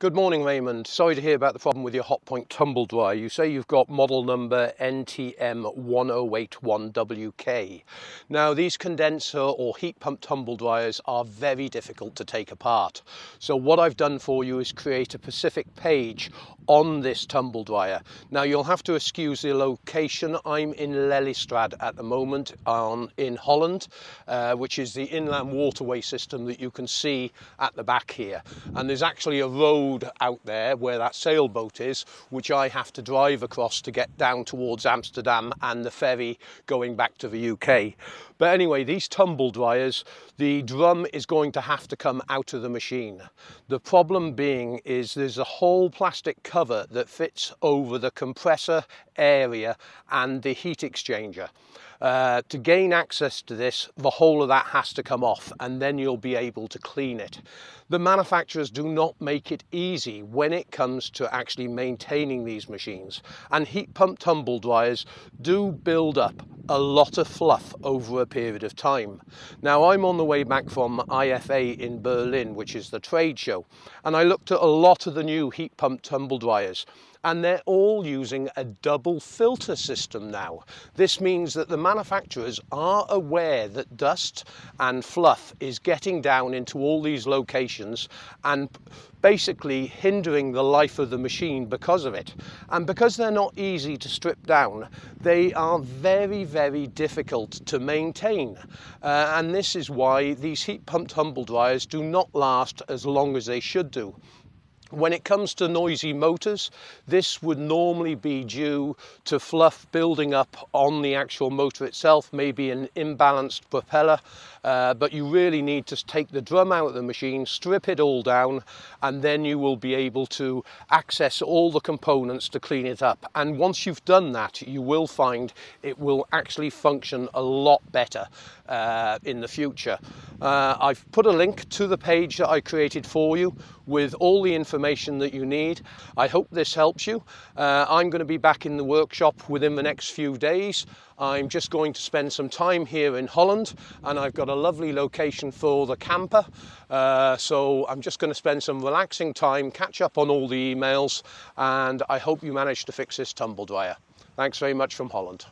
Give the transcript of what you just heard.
Good morning, Raymond. Sorry to hear about the problem with your Hotpoint tumble dryer. You say you've got model number NTM1081WK. Now, these condenser or heat pump tumble dryers are very difficult to take apart. So what I've done for you is create a specific page on this tumble dryer. Now, you'll have to excuse the location. I'm in Lelystad at the moment in Holland, which is the inland waterway system that you can see at the back here. And there's actually a road out there where that sailboat is, which I have to drive across to get down towards Amsterdam and the ferry going back to the UK. But anyway, these tumble dryers, the drum is going to have to come out of the machine. The problem being is there's a whole plastic cover that fits over the compressor area and the heat exchanger. To gain access to this, the whole of that has to come off, and then you'll be able to clean it. The manufacturers do not make it easy when it comes to actually maintaining these machines, and heat pump tumble dryers do build up a lot of fluff over a period of time. Now, I'm on the way back from IFA in Berlin, which is the trade show, and I looked at a lot of the new heat pump tumble dryers, and they're all using a double filter system now. This means that the manufacturers are aware that dust and fluff is getting down into all these locations and basically hindering the life of the machine because of it. And because they're not easy to strip down, they are very, very difficult to maintain. And this is why these heat pump tumble dryers do not last as long as they should do. When it comes to noisy motors, this would normally be due to fluff building up on the actual motor itself, maybe an imbalanced propeller, but you really need to take the drum out of the machine, strip it all down, and then you will be able to access all the components to clean it up. And once you've done that, you will find it will actually function a lot better in the future. I've put a link to the page that I created for you with all the information that you need. I hope this helps you. I'm going to be back in the workshop within the next few days. I'm just going to spend some time here in Holland, and I've got a lovely location for the camper. So I'm just going to spend some relaxing time, catch up on all the emails, and I hope you manage to fix this tumble dryer. Thanks very much from Holland.